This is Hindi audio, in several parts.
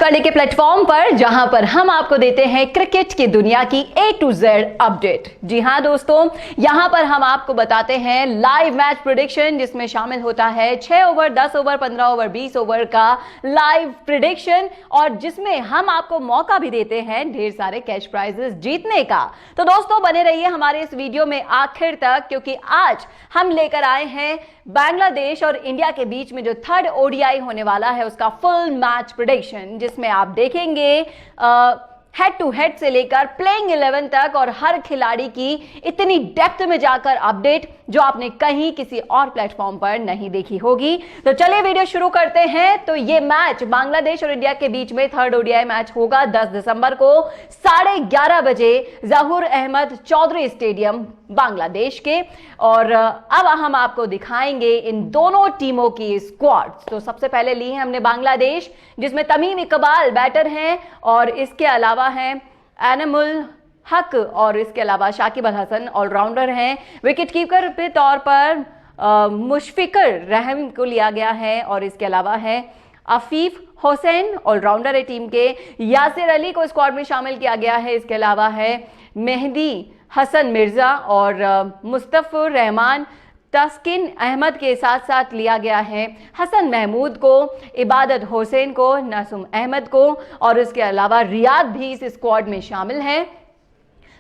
करने के प्लेटफॉर्म पर जहां पर हम आपको देते हैं क्रिकेट की दुनिया की A to Z अपडेट। जी हां दोस्तों, यहां पर हम आपको बताते हैं लाइव मैच प्रेडिक्शन, जिसमें शामिल होता है 6 ओवर, 10 ओवर, 15 ओवर, 20 ओवर का लाइव प्रेडिक्शन, और जिसमें हम आपको मौका भी देते हैं ढेर सारे कैश प्राइजेस जीतने का। तो दोस्तों बने रहिए हमारे इस वीडियो में आखिर तक, क्योंकि आज हम लेकर आए हैं बांग्लादेश और इंडिया के बीच में जो थर्ड ओडीआई होने वाला है उसका फुल मैच प्रेडिक्शन, जिसमें आप देखेंगे हेड टू हेड से लेकर प्लेइंग 11 तक और हर खिलाड़ी की इतनी डेप्थ में जाकर अपडेट जो आपने कहीं किसी और प्लेटफॉर्म पर नहीं देखी होगी। तो चलिए वीडियो शुरू करते हैं। तो ये मैच बांग्लादेश और इंडिया के बीच में थर्ड ओडीआई मैच होगा 10 दिसंबर को 11:30 बजे जहूर अहमद चौधरी स्टेडियम बांग्लादेश के। और अब हम आपको दिखाएंगे इन दोनों टीमों की स्क्वाड्स। तो सबसे पहले ली है हमने बांग्लादेश, जिसमें तमीम इकबाल बैटर हैं और इसके अलावा हैं एनामुल हक और इसके अलावा शाकिब अल हसन ऑलराउंडर हैं। विकेट कीपर के तौर पर मुशफिकर रहम को लिया गया है और इसके अलावा है अफीफ हुसैन ऑलराउंडर है टीम के। यासिर अली को स्क्वाड में शामिल किया गया है। इसके अलावा है मेहदी हसन मिर्जा और मुस्तफुर रहमान तस्किन अहमद के साथ साथ लिया गया है हसन महमूद को, इबादत हुसैन को, नासुम अहमद को, और इसके अलावा रियाद भी इस स्क्वाड में शामिल हैं।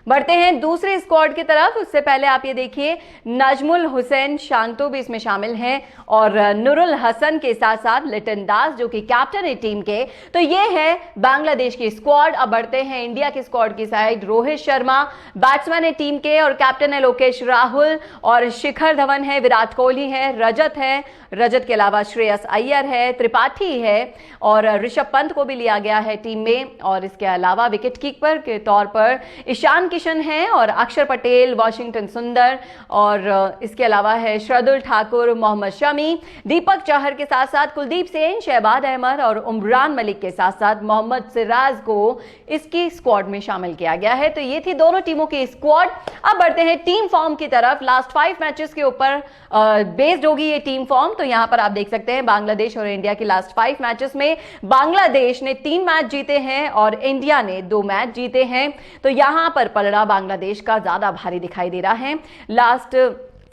बढ़ते हैं दूसरे स्क्वाड की तरफ। उससे पहले आप ये देखिए नजमुल हुसैन शांतो भी इसमें शामिल हैं और नूरुल हसन के साथ साथ लिटन दास जो कि कैप्टन है टीम के। तो ये है बांग्लादेश की स्क्वाड। अब बढ़ते हैं इंडिया की स्क्वाड की साइड। रोहित शर्मा बैट्समैन है टीम के और कैप्टन है लोकेश राहुल, और शिखर धवन है, विराट कोहली है, रजत के अलावा श्रेयस अय्यर है, त्रिपाठी है और ऋषभ पंत को भी लिया गया है टीम में। और इसके अलावा विकेट कीपर के तौर पर ईशान किशन है और अक्षर पटेल, वाशिंगटन सुंदर, और इसके अलावा है शार्दुल ठाकुर, मोहम्मद शमी, दीपक चहर के साथ साथ कुलदीप सेन, शहबाज अहमद और उमरान मलिक के साथ साथ मोहम्मद सिराज को इसकी स्क्वाड में शामिल किया गया है। तो ये थी दोनों टीमों की स्क्वाड। अब बढ़ते हैं टीम फॉर्म की तरफ। लास्ट 5 मैचेस के ऊपर बेस्ड होगी ये टीम फॉर्म। तो यहां पर आप देख सकते हैं बांग्लादेश और इंडिया की लास्ट 5 मैचेस में बांग्लादेश ने 3 मैच जीते हैं और इंडिया ने 2 मैच जीते हैं। तो यहां पर पलड़ा बांग्लादेश का ज्यादा भारी दिखाई दे रहा है। लास्ट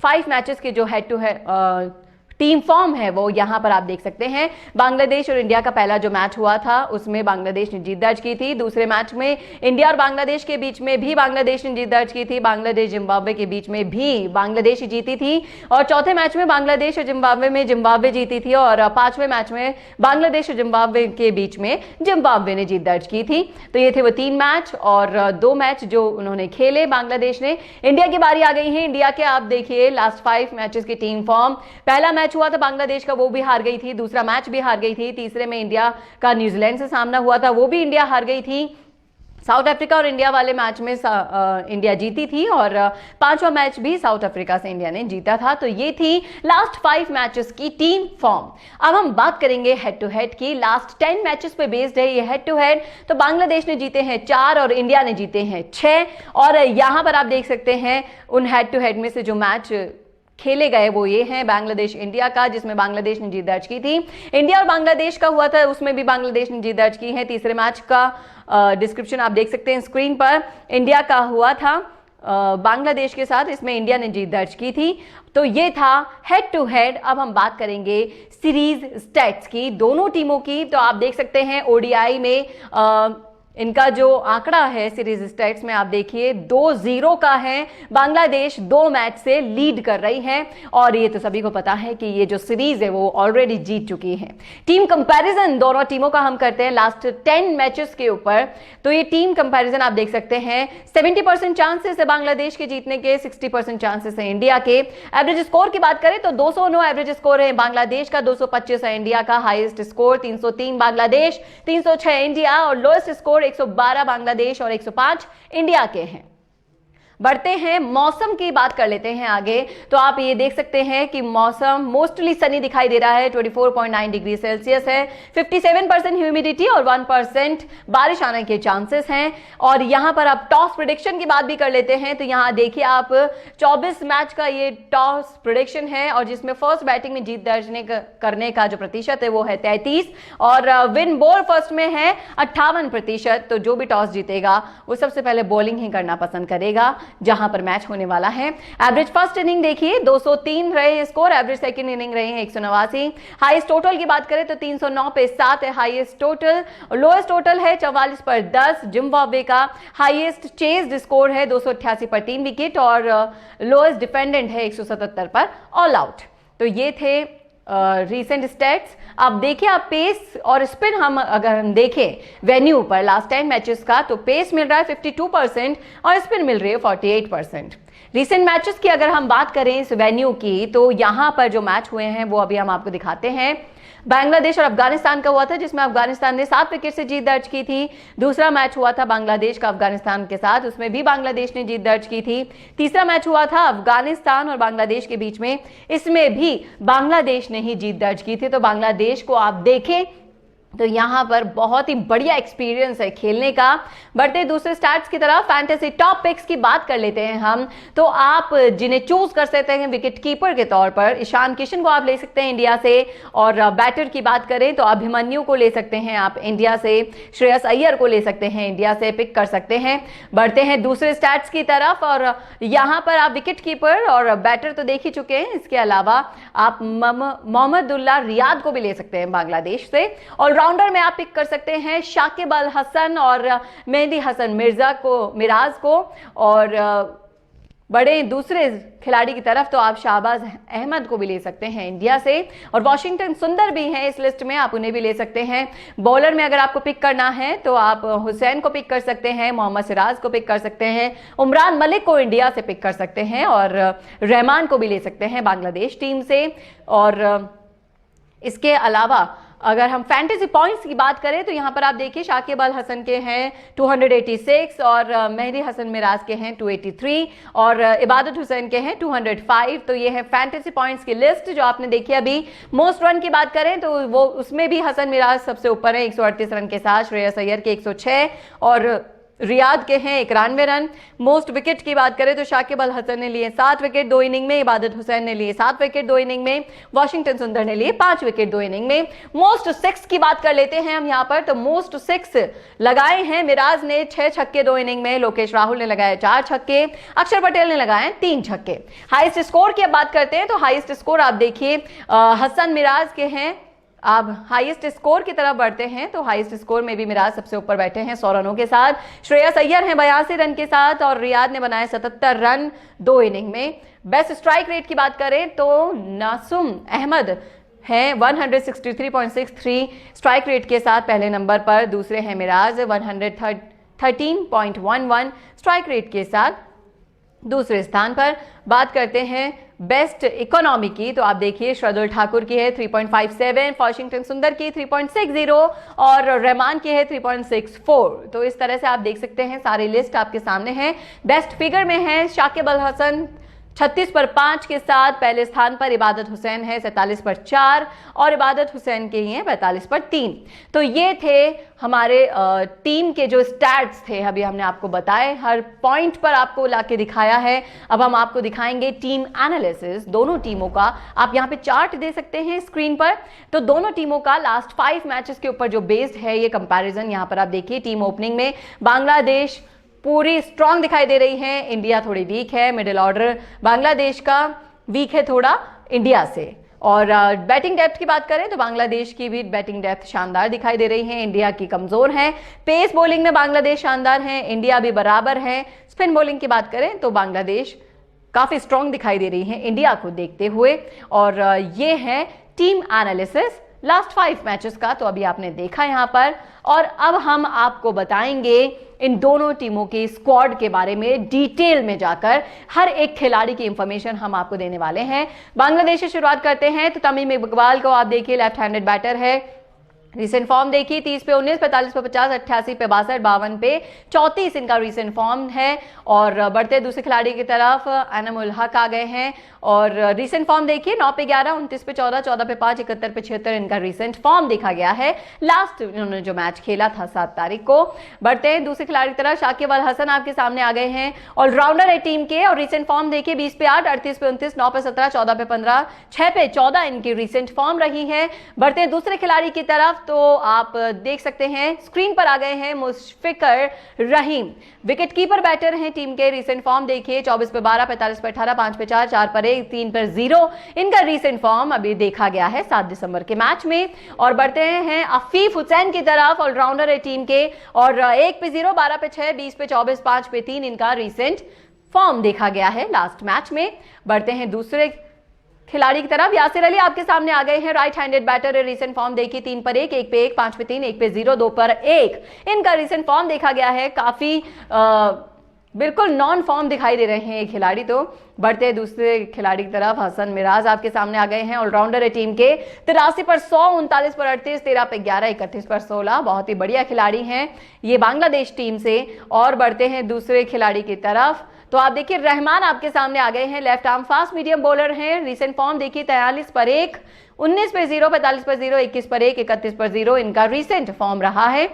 5 मैचेस के जो head to head team form है वो यहां पर आप देख सकते हैं। बांग्लादेश और इंडिया का पहला जो मैच हुआ था उसमें बांग्लादेश ने जीत दर्ज की थी। दूसरे मैच में इंडिया और बांग्लादेश के बीच में भी बांग्लादेश ने जीत दर्ज की थी। बांग्लादेश जिम्बाब्वे के बीच में भी बांग्लादेश जीती थी और चौथे मैच में बांग्लादेश और जिम्बाब्वे में जिम्बाब्वे जीती थी और 5वें मैच में बांग्लादेश और जिम्बाब्वे के बीच में जिम्बाब्वे ने जीत दर्ज की थी। तो ये थे वो 3 मैच और 2 मैच जो उन्होंने खेले बांग्लादेश ने। इंडिया की बारी आ गई है। इंडिया के आप देखिए लास्ट 5 मैचेस की टीम फॉर्म। पहला मैच हुआ था बांग्लादेश का, वो भी हार गई थी। दूसरा मैच भी हार गई थी। तीसरे में इंडिया का न्यूजीलैंड से सामना हुआ था, वो भी इंडिया हार गई थी। साउथ अफ्रीका और इंडिया वाले मैच में इंडिया जीती थी और 5वां मैच भी साउथ अफ्रीका से इंडिया ने जीता था। तो ये थी लास्ट 5 मैचेस की टीम फॉर्म। अब हम बात करेंगे हेड टू हेड की। लास्ट 10 मैचेस पे बेस्ड है ये हेड टू हेड। तो बांग्लादेश ने जीते हैं 4 और इंडिया ने जीते हैं 6। और यहां पर आप देख सकते हैं उन हेड टू हेड में से जो मैच खेले गए वो ये हैं बांग्लादेश इंडिया का, जिसमें बांग्लादेश ने जीत दर्ज की थी। इंडिया और बांग्लादेश का हुआ था, उसमें भी बांग्लादेश ने जीत दर्ज की है। तीसरे मैच का डिस्क्रिप्शन आप देख सकते हैं स्क्रीन पर। इंडिया का हुआ था बांग्लादेश के साथ, इसमें इंडिया ने जीत दर्ज की थी। तो ये था हेड टू हेड। अब हम बात करेंगे सीरीज स्टैट्स की दोनों टीमों की। तो आप देख सकते हैं ओडीआई में इनका जो आंकड़ा है सीरीज स्टैट्स में आप देखिए 2-0 का है। बांग्लादेश 2 मैच से लीड कर रही है और ये तो सभी को पता है कि ये जो सीरीज है वो ऑलरेडी जीत चुकी है। टीम कंपैरिजन दोनों टीमों का हम करते हैं लास्ट 10 मैचेस के ऊपर। तो ये टीम कंपैरिजन आप देख सकते हैं 70% चांसेस है बांग्लादेश के जीतने के, 60% चांसेस है इंडिया के। एवरेज स्कोर की बात करें तो 209 एवरेज स्कोर है बांग्लादेश का, 225 है इंडिया का। हाईएस्ट स्कोर 303 बांग्लादेश, 306 इंडिया और लोएस्ट स्कोर 112 बांग्लादेश और 105 इंडिया के हैं। बढ़ते हैं, मौसम की बात कर लेते हैं आगे। तो आप ये देख सकते हैं कि मौसम मोस्टली सनी दिखाई दे रहा है, 24.9 डिग्री सेल्सियस है, 57% ह्यूमिडिटी और 1% बारिश आने के चांसेस हैं। और यहां पर आप टॉस प्रेडिक्शन की बात भी कर लेते हैं। तो यहां देखिए आप 24 मैच का ये टॉस प्रेडिक्शन है और जिसमें फर्स्ट बैटिंग में जीत दर्ज करने का जो प्रतिशत है वो है 33 और विन बोल फर्स्ट में है 58%। तो जो भी टॉस जीतेगा वो सबसे पहले बॉलिंग ही करना पसंद करेगा जहां पर मैच होने वाला है। एवरेज फर्स्ट इनिंग देखिए 203 रहे हैं स्कोर, एवरेज सेकंड इनिंग रहे हैं 189। हाईएस्ट टोटल की बात करें तो 309 पे 7 है हाईएस्ट टोटल, लोएस्ट टोटल है 44 पर 10। जिम्बाब्वे का हाईएस्ट चेज्ड स्कोर है 288 पर 3 विकेट और लोएस्ट डिफेंडेंट है 177 पर ऑल आउट। तो ये थे रीसेंट स्टैट्स। आप देखिए, आप पेस और स्पिन अगर हम देखें वेन्यू पर लास्ट 10 मैचेस का, तो पेस मिल रहा है 52% और स्पिन मिल रही है 48%। रीसेंट मैचेस की अगर हम बात करें इस वेन्यू की, तो यहां पर जो मैच हुए हैं वो अभी हम आपको दिखाते हैं। बांग्लादेश और अफगानिस्तान का हुआ था जिसमें अफगानिस्तान ने 7 विकेट से जीत दर्ज की थी। दूसरा मैच हुआ था बांग्लादेश का अफगानिस्तान के साथ, उसमें भी बांग्लादेश ने जीत दर्ज की थी। तीसरा मैच हुआ था अफगानिस्तान और बांग्लादेश के बीच में, इसमें भी बांग्लादेश ने ही जीत दर्ज की थी। तो बांग्लादेश को आप देखें तो यहां पर बहुत ही बढ़िया एक्सपीरियंस है खेलने का। बढ़ते दूसरे स्टार्ट्स की तरफ, फैंटेसी टॉप पिक्स की बात कर लेते हैं हम। तो आप जिन्हें चूज कर सकते हैं विकेट कीपर के तौर पर, ईशान किशन को आप ले सकते हैं इंडिया से, और बैटर की बात करें तो अभिमन्यु को ले सकते हैं आप इंडिया से, श्रेयस अय्यर को ले सकते हैं इंडिया से, पिक कर सकते हैं। बढ़ते हैं दूसरे स्टार्ट्स की तरफ और यहां पर आप विकेट कीपर और बैटर तो देख ही चुके हैं, इसके अलावा आप मोहम्मदुल्लाह रियाद को भी ले सकते हैं बांग्लादेश से। और राउंडर में आप पिक कर सकते हैं शाकिब अल हसन और मेहदी हसन मिराज को। और बड़े दूसरे खिलाड़ी की तरफ तो आप शाहबाज अहमद को भी ले सकते हैं इंडिया से, और वॉशिंगटन सुंदर भी हैं इस लिस्ट में, आप उन्हें भी ले सकते हैं। बॉलर में अगर आपको पिक करना है तो आप हुसैन को पिक कर सकते हैं, मोहम्मद सिराज को पिक कर सकते हैं, उमरान मलिक को इंडिया से पिक कर सकते हैं और रहमान को भी ले सकते हैं बांग्लादेश टीम से। और इसके अलावा अगर हम फैंटेसी पॉइंट्स की बात करें तो यहां पर आप देखिए शाकिब अल हसन के हैं 286 और मेहदी हसन मिराज के हैं 283 और इबादत हुसैन के हैं 205। तो ये है फैंटेसी पॉइंट्स की लिस्ट जो आपने देखी अभी। मोस्ट रन की बात करें तो वो उसमें भी हसन मिराज सबसे ऊपर है 138 रन के साथ, श्रेयस अय्यर के 106 और रियाद के हैं 91 रन। मोस्ट विकेट की बात करें तो शाकिब अल हसन ने लिए 7 विकेट 2 इनिंग में, इबादत हुसैन ने लिए 7 विकेट 2 इनिंग में, वॉशिंगटन सुंदर ने लिए 5 विकेट 2 इनिंग में। मोस्ट 6 की बात कर लेते हैं हम यहां पर, तो मोस्ट 6 लगाए हैं मिराज ने 6 छक्के 2 इनिंग में, लोकेश राहुल ने लगाए 4 छक्के, अक्षर पटेल ने लगाए 3 छक्के। हाईएस्ट स्कोर की अब बात करते हैं तो हाईएस्ट स्कोर आप देखिए हसन मिराज के हैं। आप हाईएस्ट स्कोर की तरफ बढ़ते हैं तो हाईएस्ट स्कोर में भी मिराज सबसे ऊपर बैठे हैं 100 रनों के साथ। श्रेयस अय्यर हैं 82 रन के साथ और रियाद ने बनाए 77 रन 2 इनिंग में। बेस्ट स्ट्राइक रेट की बात करें तो नासुम अहमद हैं 163.63 स्ट्राइक रेट के साथ पहले नंबर पर, दूसरे हैं मिराज 113.11 स्ट्राइक रेट के साथ दूसरे स्थान पर। बात करते हैं बेस्ट इकोनॉमी की तो आप देखिए शार्दुल ठाकुर की है 3.57, वॉशिंगटन सुंदर की 3.60 और रहमान की है 3.64। तो इस तरह से आप देख सकते हैं सारी लिस्ट आपके सामने है। बेस्ट फिगर में है शाकिब अल हसन 36 पर 5 के साथ, पहले स्थान पर इबादत हुसैन है 47 पर 4 और इबादत हुसैन के ही हैं 45 पर 3। तो ये थे हमारे टीम के जो स्टैट्स थे, अभी हमने आपको बताए, हर पॉइंट पर आपको लाके दिखाया है। अब हम आपको दिखाएंगे टीम एनालिसिस दोनों टीमों का। आप यहाँ पे चार्ट दे सकते हैं स्क्रीन पर, तो दोनों टीमों का लास्ट 5 मैचेस के ऊपर जो बेस्ड है ये कंपैरिजन यहाँ पर आप देखिए। टीम ओपनिंग में बांग्लादेश पूरी स्ट्रांग दिखाई दे रही है, इंडिया थोड़ी वीक है, मिडिल ऑर्डर बांग्लादेश का वीक है थोड़ा इंडिया से। और बैटिंग डेप्थ की बात करें तो बांग्लादेश की भी बैटिंग डेप्थ शानदार दिखाई दे रही है, इंडिया की कमजोर है। पेस बॉलिंग में बांग्लादेश शानदार है, इंडिया भी बराबर है। स्पिन बॉलिंग की बात करें तो बांग्लादेश काफी स्ट्रांग दिखाई दे रही है इंडिया को देखते हुए। और ये है टीम एनालिसिस लास्ट 5 मैचेस का, तो अभी आपने देखा यहां पर। और अब हम आपको बताएंगे इन दोनों टीमों के स्क्वाड के बारे में डिटेल में जाकर, हर एक खिलाड़ी की इंफॉर्मेशन हम आपको देने वाले हैं। बांग्लादेश से शुरुआत करते हैं तो तमीम इकबाल को आप देखिए, लेफ्ट हैंडेड बैटर है, रिसेंट फॉर्म देखिए 30 पे 19, 45 पे 50, 88 पे 62, 52 पे 34 इनका रिसेंट फॉर्म है। और बढ़ते दूसरे खिलाड़ी की तरफ एनामुल हक आ गए हैं और रिसेंट फॉर्म देखिए 9 पे 11, 29 पे 14, 14 पे 5, 71 पे 76 इनका रिसेंट फॉर्म देखा गया है लास्ट इन्होंने जो मैच खेला था 7 तारीख को। बढ़ते हैं दूसरे खिलाड़ी की तरफ, शाकिब अल हसन आपके सामने आ गए हैं, ऑलराउंडर है टीम के और रिसेंट फॉर्म देखिए 20 पे 8, 38 पे 29, 9 पे 17, 14 पे 15, 6 पे 14 इनकी रिसेंट फॉर्म रही है। बढ़ते हैं दूसरे खिलाड़ी की तरफ, तो आप देख सकते हैं स्क्रीन पर आ गए हैं मुशफिकर रहीम, विकेट कीपर बैटर हैं टीम के, रिसेंट फॉर्म देखिए 24 पे 12, 45 पे 18, 5 पे 4, 4 पर 1, 3 पर 0 इनका रिसेंट फॉर्म अभी देखा गया है 7 दिसंबर के मैच में। और बढ़ते हैं अफीफ हुसैन की तरफ, ऑलराउंडर है टीम के और 1 पे 0, 12 पे 6, 20 पे 24, 5 पे 3 इनका रिसेंट फॉर्म देखा गया है लास्ट मैच में। बढ़ते हैं दूसरे खिलाड़ी की तरफ, यासिर अली आपके सामने आ गए हैं, राइट हैंडेड बैटर है, रिसेंट फॉर्म देखिए 3 पर 1, 1 पे 1, 5 पे 3, 1 पे 0, 2 पर 1 इनका रिसेंट फॉर्म देखा गया है। काफी बिल्कुल नॉन फॉर्म दिखाई दे रहे हैं ये खिलाड़ी। तो बढ़ते हैं दूसरे खिलाड़ी की तरफ, हसन मिराज आपके सामने आ गए हैं, ऑलराउंडर है टीम के, 83 पर 100, 39 पर 38, 13 पे 11, 31 पर 16, बहुत ही बढ़िया खिलाड़ी हैं ये बांग्लादेश टीम से। और बढ़ते हैं दूसरे खिलाड़ी की तरफ, तो आप देखिए रहमान आपके सामने आ गए हैं, left arm fast medium bowler हैं, रिसेंट फॉर्म देखिए 43 पर 1, 19 पर 0, 45 पर 0, 21 पर 1, 31 पर 0 इनका रिसेंट फॉर्म रहा है।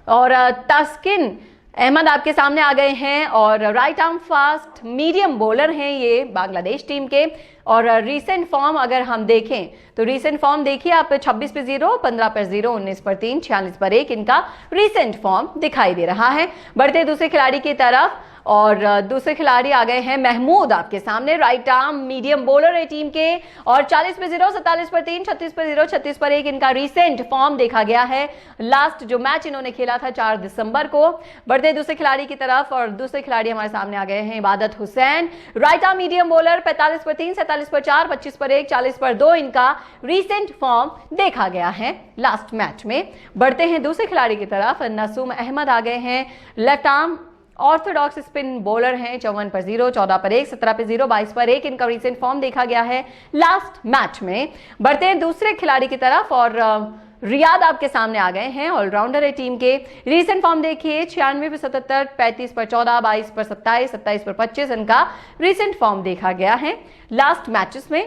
और तस्किन अहमद आपके सामने आ गए हैं और right arm fast medium bowler हैं ये बांग्लादेश टीम के। और रिसेंट फॉर्म अगर हम देखें तो रिसेंट फॉर्म देखिए आप 26 पे 0, 15 पर 0, 19 पर 3, 46 पर 1 इनका रिसेंट फॉर्म दिखाई दे रहा है। बढ़ते दूसरे खिलाड़ी की तरफ, और दूसरे खिलाड़ी आ गए हैं महमूद आपके सामने, राइट आर्म मीडियम बॉलर है टीम के और 40 पे 0, 47 पर 3, 36 पर 0, 36 पर 1 इनका रिसेंट फॉर्म देखा गया है लास्ट जो मैच इन्होंने खेला था 4 दिसंबर को। बढ़ते दूसरे खिलाड़ी की तरफ, और दूसरे खिलाड़ी हमारे सामने आ गए हैं इबादत Hussain, right arm medium bowler, 45 पर 3, 47 पर 4, 25 पर 1, 40 पर 2 इनका रिसेंट फॉर्म देखा गया है लास्ट मैच में। बढ़ते हैं दूसरे खिलाड़ी की तरफ, नसूम अहमद आ गए हैं, left arm Orthodox spin bowler हैं, 54 पर 0, 14 पर 1, 17 पर 0, 22 पर 1 इनका रिसेंट फॉर्म देखा गया है लास्ट मैच में। बढ़ते हैं दूसरे खिलाड़ी की तरफ, और रियाद आपके सामने आ गए हैं, ऑलराउंडर है टीम के, रिसेंट फॉर्म देखिए 96 पर 77, 35 पर 14, 22 पर 27, 27 पर 25 इनका रिसेंट फॉर्म देखा गया है लास्ट मैचेस में।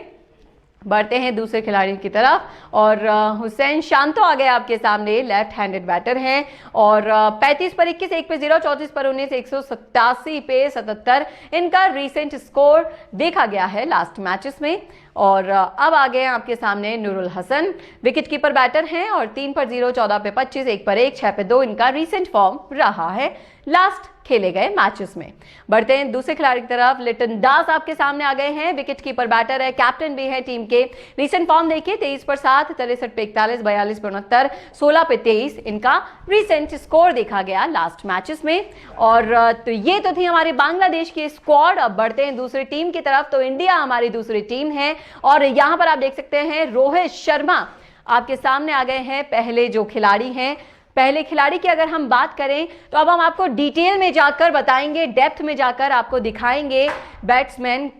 बढ़ते हैं दूसरे खिलाड़ी की तरफ, और हुसैन शांतो आ गए आपके सामने, लेफ्ट हैंडेड बैटर हैं और 35 पर 21, 1 पे 0, 34 पर 19, 187 पे 77 इनका रिसेंट स्कोर देखा गया है लास्ट मैचेस में। और अब आ गए आपके सामने Nurul Hasan, wicket keeper batter हैं और 3 पर 0, 14 पे 25, 1 पर 1, 6 पे 2 इनका रिसेंट फॉर्म रहा है लास्ट खेले गए मैचेस में। बढ़ते हैं दूसरे खिलाड़ी की तरफ, लिटन दास आपके सामने आ गए हैं, विकेट कीपर बैटर है, कैप्टन भी है टीम के, रिसेंट फॉर्म देखिए 23 पर 7, 63 पे 41, 42 पर 69, 16 पे 23 इनका रिसेंट स्कोर देखा गया लास्ट मैचेस में। और तो ये तो थी हमारी बांग्लादेश की स्क्वाड। अब बढ़ते हैं दूसरी टीम की तरफ, तो इंडिया हमारी दूसरी टीम है और यहां पर आप देख सकते हैं रोहित शर्मा आपके सामने आ गए हैं, पहले जो खिलाड़ी हैं। पहले खिलाड़ी की अगर हम बात करें तो अब हम आपको डिटेल में जाकर बताएंगे, डेप्थ में जाकर आपको दिखाएंगे बैट्समैन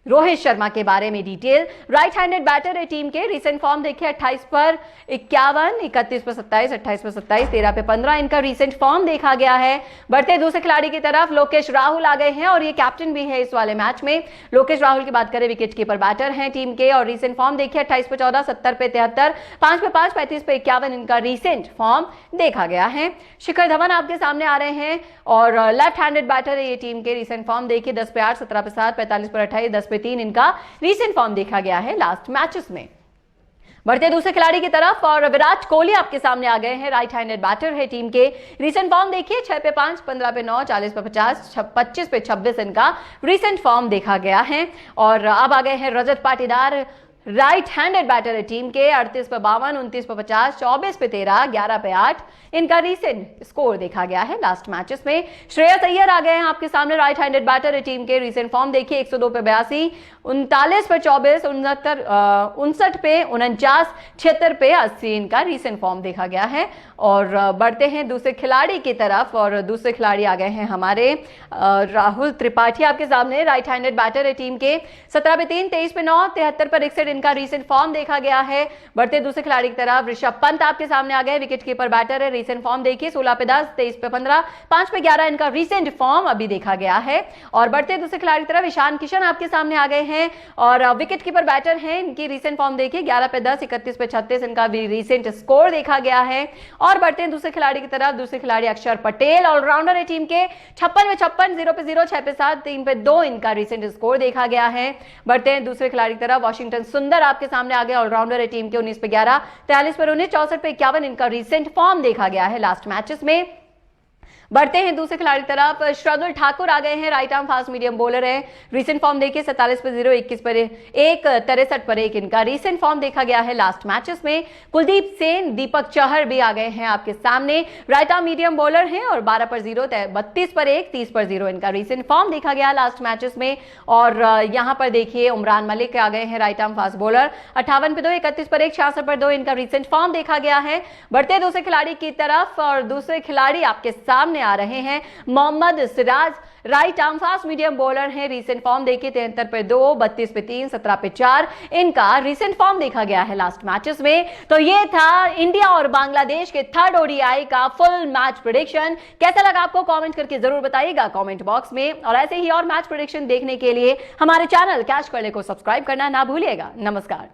रोहित शर्मा के बारे में डिटेल। राइट हैंडेड बैटर है टीम के, रिसेंट फॉर्म देखिए 28 पर 51, 31 पर 27, 28 पर 27, 13 पे 15 इनका रिसेंट फॉर्म देखा गया है। बढ़ते दूसरे खिलाड़ी की तरफ, लोकेश राहुल आ गए हैं और ये कैप्टन भी है इस वाले मैच में। लोकेश राहुल की बात करें, विकेट कीपर बैटर हैं टीम के और रिसेंट फॉर्म देखिए 28 पर 14, 70 पे 73, 5 पे 5, 35 पे 51 इनका रिसेंट फॉर्म देखा गया है। शिखर धवन आपके सामने आ रहे हैं और लेफ्ट हैंडेड बैटर है ये टीम के, रिसेंट फॉर्म देखिए 10 पे 8, 17 पे 7, 45 पर 28, 10 पे 3 इनका रीसेंट फॉर्म देखा गया है लास्ट मैचेस में। बढ़ते दूसरे खिलाड़ी की तरफ, और विराट कोहली आपके सामने आ गए हैं, राइट हैंडेड बैटर है टीम के, रिसेंट फॉर्म देखिए 6 पे 5, 15 पे 9, 40 पे 50, 25 पे 26 इनका रिसेंट फॉर्म देखा गया है। और अब आ गए हैं Rajat Patidar, right handed batter है टीम के, 38 पे 52, 29 पे 50, 24 पे 13, 11 पे 8 इनका रिसेंट स्कोर देखा गया है लास्ट मैचेस में। श्रेयस अय्यर आ गए हैं आपके सामने, राइट हैंडेड बैटर है टीम के, रिसेंट फॉर्म देखिए 102 पे 82, 39 पे 24, 59 पे 49, 76 पे 80 इनका रिसेंट फॉर्म देखा गया है। और बढ़ते हैं दूसरे खिलाड़ी की तरफ, और दूसरे खिलाड़ी आ गए हैं हमारे राहुल त्रिपाठी आपके सामने, राइट हैंडेड बैटर है टीम के, 17 पे 3, 23 पे 9, 73 पर 61 इनका रीसेंट फॉर्म देखा गया है। बढ़ते दूसरे खिलाड़ी की तरफ ऋषभ पंत आपके सामने आ गए, विकेट कीपर बैटर है। रीसेंट फॉर्म देखिए 16 पे 10, 23 पे 15, 5 पे 11 इनका रीसेंट फॉर्म अभी देखा गया है। और बढ़ते दूसरे खिलाड़ी की तरफ ईशान किशन आपके सामने आ गए हैं और विकेट कीपर बैटर हैं। इनकी रीसेंट फॉर्म देखिए 11 पे 10, 31 पे 36 इनका भी रीसेंट स्कोर देखा गया है। और बढ़ते हैं दूसरे खिलाड़ी की तरफ, दूसरे खिलाड़ी अक्षर पटेल ऑलराउंडर है टीम के, 56 में 56, 0 पे 0, 6 पे 7, 3 पे 2 इनका रीसेंट स्कोर देखा गया है। बढ़ते हैं दूसरे खिलाड़ी की तरफ, वाशिंगटन सुंदर आपके सामने आ गए, ऑलराउंडर है टीम के, 19 पे 11, 43 पर 19, 64 पे 51 इनका रीसेंट फॉर्म देखा गया है लास्ट मैचेस में। बढ़ते हैं दूसरे खिलाड़ी की तरफ, शार्दुल ठाकुर आ गए हैं, right arm fast medium bowler है। रीसेंट फॉर्म देखिए 47 पे 0, 21 पर 1, 63 पर 1 इनका रीसेंट फॉर्म देखा गया है लास्ट मैचेस में। कुलदीप सेन, दीपक चहर भी आ गए हैं आपके सामने, राइट आर्म मीडियम बॉलर हैं और 12 पर 0, 32 पर 1, 30 पर 0 इनका रीसेंट फॉर्म देखा गया लास्ट मैचेस में। और यहां पर देखिए उमरान मलिक आ गए हैं, राइट आर्म फास्ट बॉलर, 58 पे 2, 31 पर 1, 66 पर 2 इनका रीसेंट फॉर्म देखा गया है। बढ़ते दूसरे खिलाड़ी की तरफ और दूसरे खिलाड़ी आपके सामने आ रहे हैं, Mohammed Siraj, right arm fast medium bowler हैं। रीसेंट फॉर्म देखिए 73 पे 2, 32 पे 3, 17 पे 4 इनका रीसेंट फॉर्म देखा गया है लास्ट मैचेस में। तो ये था इंडिया और बांग्लादेश के थर्ड ओडीआई का फुल मैच प्रेडिक्शन। कैसा लगा आपको कमेंट करके जरूर बताइएगा कमेंट बॉक्स में। और ऐसे ही और मैच प्रेडिक्शन देखने के लिए हमारे चैनल कैच करले को सब्सक्राइब करना ना भूलिएगा। नमस्कार।